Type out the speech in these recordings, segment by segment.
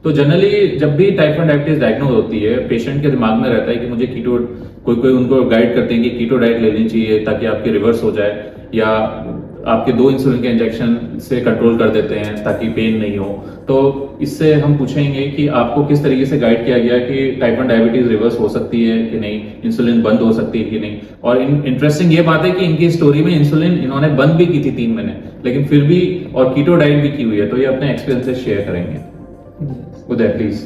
तो जनरली जब भी टाइप 1 डायबिटीज डायग्नोज होती है, पेशेंट के दिमाग में रहता है कि मुझे कीटो, कोई उनको गाइड करते हैं कि कीटो डाइट लेनी चाहिए ताकि आपकी रिवर्स हो जाए, या आपके 2 इंसुलिन के इंजेक्शन से कंट्रोल कर देते हैं ताकि पेन नहीं हो। तो इससे हम पूछेंगे कि आपको किस तरीके से गाइड किया गया कि टाइप 1 डायबिटीज रिवर्स हो सकती है कि नहीं, इंसुलिन बंद हो सकती है कि नहीं। और इंटरेस्टिंग ये बात है कि इनकी स्टोरी में इंसुलिन इन्होंने बंद भी की थी 3 महीने, लेकिन फिर भी, और कीटो डाइट भी की हुई है। तो ये अपने एक्सपीरियंसेस शेयर करेंगे। उदय प्लीज।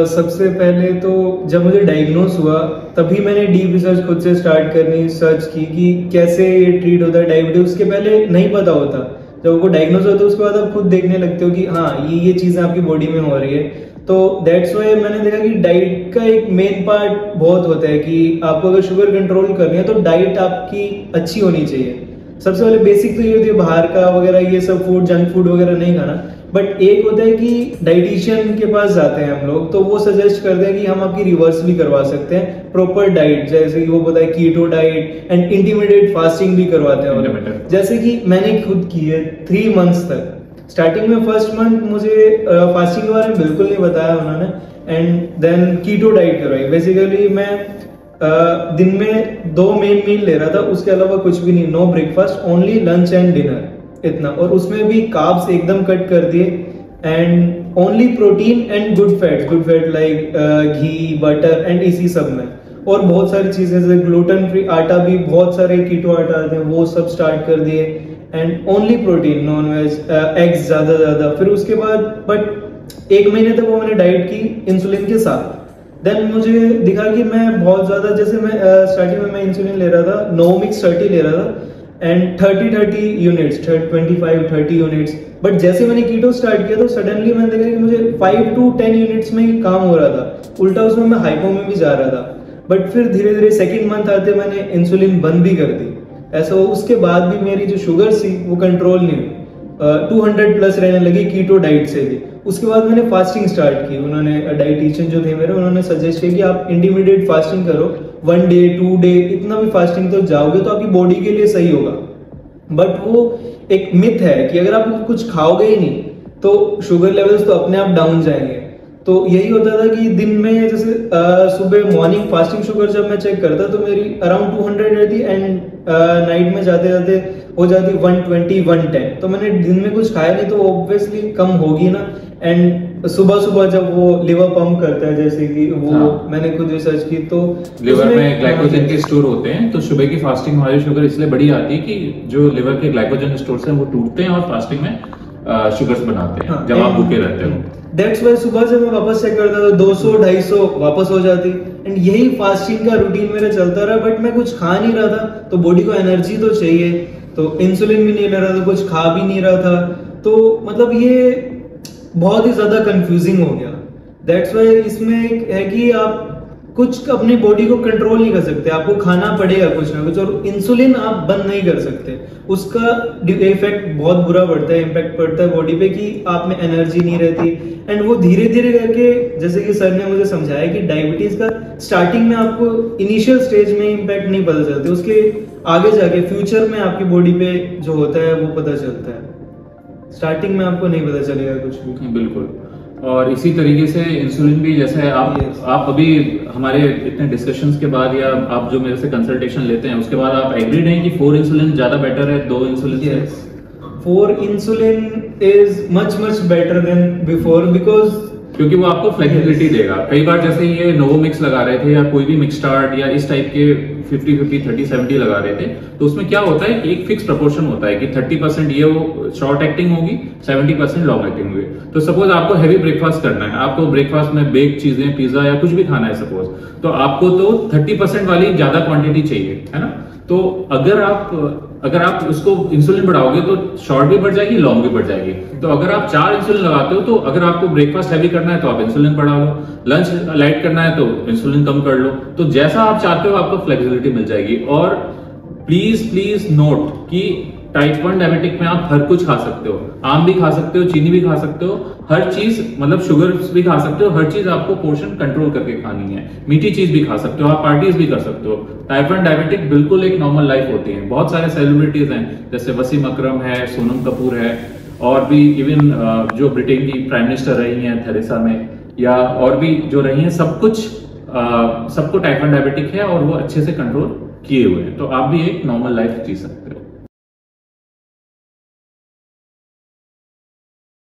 सबसे पहले तो जब मुझे डायग्नोस हुआ तभी मैंने डीप रिसर्च खुद से स्टार्ट करनी सर्च की कि कैसे ये ट्रीट होता है डायबिटीज। उसके पहले नहीं पता होता, जब आपको डायग्नोस होता है उसके बाद आप खुद देखने लगते हो कि हाँ ये चीज़ें आपकी बॉडी में हो रही है। तो दैट्स वाई मैंने देखा कि डाइट का एक मेन पार्ट बहुत होता है कि आपको अगर शुगर कंट्रोल करनी है तो डाइट आपकी अच्छी होनी चाहिए। सबसे पहले बेसिक तो ये होती है बाहर का वगैरह ये सब फूड, जंक फूड वगैरह नहीं खाना। बट एक होता है कि डाइटिशियन के पास जाते हैं हम लोग, तो वो सजेस्ट करते हैं कि हम आपकी रिवर्स भी करवा सकते हैं प्रॉपर डाइट, जैसे कि वो बताए keto diet and intermediate fasting भी करवाते हैं। जैसे कि मैंने खुद की है 3 मंथ्स तक। स्टार्टिंग में फर्स्ट मंथ मुझे फास्टिंग के बारे में बिल्कुल नहीं बताया उन्होंने, एंड देन कीटो डाइट करवाई। बेसिकली मैं दिन में 2 मेन मील ले रहा था, उसके अलावा कुछ भी नहीं, no breakfast, only lunch and dinner, इतना। और उसमें भी कार्ब्स एकदम कट कर दिए and only protein and good fat like घी, बटर एंड इसी सब में। और बहुत सारी चीजें जैसे ग्लूटेन फ्री आटा भी, बहुत सारे कीटो आटा आते हैं, वो सब स्टार्ट कर दिए and only protein, non veg, eggs ज्यादा। फिर उसके बाद बट 1 महीने तक वो मैंने डाइट की इंसुलिन के साथ। देन मुझे दिखा कि मैं बहुत ज्यादा, जैसे मैं स्टार्टिंग में मैं इंसुलिन ले रहा था, नोमिक्स 30 ले रहा था एंड 30 यूनिट्स, 25-30 यूनिट्स। बट जैसे मैंने कीटो स्टार्ट किया तो सडनली मैंने देखा कि मुझे 5 to 10 यूनिट्स में ही काम हो रहा था, उल्टा उसमें मैं हाइपो में भी जा रहा था। बट फिर धीरे धीरे सेकेंड मंथ आते मैंने इंसुलिन बंद भी कर दी। ऐसा हो उसके बाद भी मेरी जो शुगर थी वो कंट्रोल नहीं हुई, 200 प्लस रहने लगी कीटो डाइट से भी। उसके बाद मैंने फास्टिंग स्टार्ट की। उन्होंने डाइटिशियन जो थे मेरे, उन्होंने सजेस्ट किया कि आप इंटरमीडिएट फास्टिंग करो, 1 डे 2 डे, इतना भी फास्टिंग तो जाओगे तो आपकी बॉडी के लिए सही होगा। बट वो एक मिथ है कि अगर आप कुछ खाओगे ही नहीं तो शुगर लेवल्स तो अपने आप डाउन जाएंगे। तो यही होता था कि दिन में जैसे सुबह मॉर्निंग फास्टिंग शुगर जब मैं चेक करता तो मेरी अराउंड 200 रहती एंड नाइट में जाते जाते हो जाती 120-110। तो मैंने दिन में कुछ खाया नहीं तो ऑब्वियसली कम होगी ना। एंड सुबह सुबह जब वो लिवर पंप करता है, जैसे कि वो मैंने खुद रिसर्च की, तो लिवर में ग्लाइकोजन के स्टोर होते हैं। तो सुबह की फास्टिंग हमारी शुगर इसलिए बड़ी आती है कि जो लिवर के ग्लाइकोजन स्टोर हैं वो टूटते हैं और फास्टिंग में शुगर्स बनाते हैं जब आप भूखे रहते हो। दैट्स वाई सुबह से मैं वापस चेक करता था 200-250 वापस हो जाती एंड यही फास्टिंग का रूटीन मेरा चलता रहा। बट मैं कुछ खा नहीं रहा था, तो बॉडी को एनर्जी तो चाहिए, तो इंसुलिन भी नहीं ले रहा था, कुछ खा भी नहीं रहा था। तो मतलब ये बहुत ही ज्यादा कंफ्यूजिंग हो गया। दैट्स वाई इसमें एक है कि आप कुछ अपनी बॉडी को कंट्रोल नहीं कर सकते, आपको खाना पड़ेगा कुछ ना कुछ, और इंसुलिन आप बंद नहीं कर सकते। उसका इफेक्ट बहुत बुरा पड़ता है, इम्पैक्ट पड़ता है बॉडी पे कि आप में एनर्जी नहीं रहती। एंड वो धीरे धीरे करके, जैसे कि सर ने मुझे समझाया कि डायबिटीज का स्टार्टिंग में आपको इनिशियल स्टेज में इम्पैक्ट नहीं पता चलते, उसके आगे जाके फ्यूचर में आपकी बॉडी पे जो होता है वो पता चलता है। स्टार्टिंग में आपको नहीं पता चलेगा कुछ भी। बिल्कुल। और इसी तरीके से इंसुलिन भी, जैसे आप अभी हमारे इतने डिस्कशंस के बाद या आप जो मेरे से कंसल्टेशन लेते हैं उसके बाद आप एग्रीड हैं कि 4 इंसुलिन ज्यादा बेटर है 2 इंसुलिन से? 4 insulin is much better than before, because क्योंकि वो आपको फ्लेक्सिबिलिटी देगा। कई बार जैसे ये नोवोमिक्स लगा रहे थे या कोई भी मिक्सस्टार्ट या इस टाइप के 50-50, 30-70 लगा रहे थे, तो उसमें क्या होता है कि एक फिक्स प्रोपोर्शन होता है कि 30% ये वो शॉर्ट एक्टिंग होगी, 70% लॉन्ग एक्टिंग होगी। तो सपोज आपको हैवी ब्रेकफास्ट करना है, आपको ब्रेकफास्ट में बेक चीजें, पिज्जा या कुछ भी खाना है सपोज, तो आपको तो 30% वाली ज्यादा क्वांटिटी चाहिए, है ना। तो अगर आप उसको इंसुलिन बढ़ाओगे तो शॉर्ट भी बढ़ जाएगी, लॉन्ग भी बढ़ जाएगी। तो अगर आप 4 इंसुलिन लगाते हो तो अगर आपको ब्रेकफास्ट हैवी करना है तो आप इंसुलिन बढ़ा लो, लंच लाइट करना है तो इंसुलिन कम कर लो। तो जैसा आप चाहते हो आपको फ्लेक्सिबिलिटी मिल जाएगी। और प्लीज नोट कि टाइप 1 डायबिटिक में आप हर कुछ खा सकते हो, आम भी खा सकते हो, चीनी भी खा सकते हो, हर चीज, मतलब शुगर भी खा सकते हो, हर चीज आपको पोर्शन कंट्रोल करके खानी है। मीठी चीज भी खा सकते हो, आप पार्टीज भी कर सकते हो। टाइप 1 डायबिटिक बिल्कुल एक नॉर्मल लाइफ होती है। बहुत सारे सेलिब्रिटीज हैं, जैसे वसीम अकरम है, सोनम कपूर है, और भी इवन जो ब्रिटेन की प्राइम मिनिस्टर रही हैं थेरेसा मे, या और भी जो रही हैं, सबको टाइप 1 डायबिटिक है और वो अच्छे से कंट्रोल किए हुए हैं, तो आप भी एक नॉर्मल लाइफ जी सकते हो।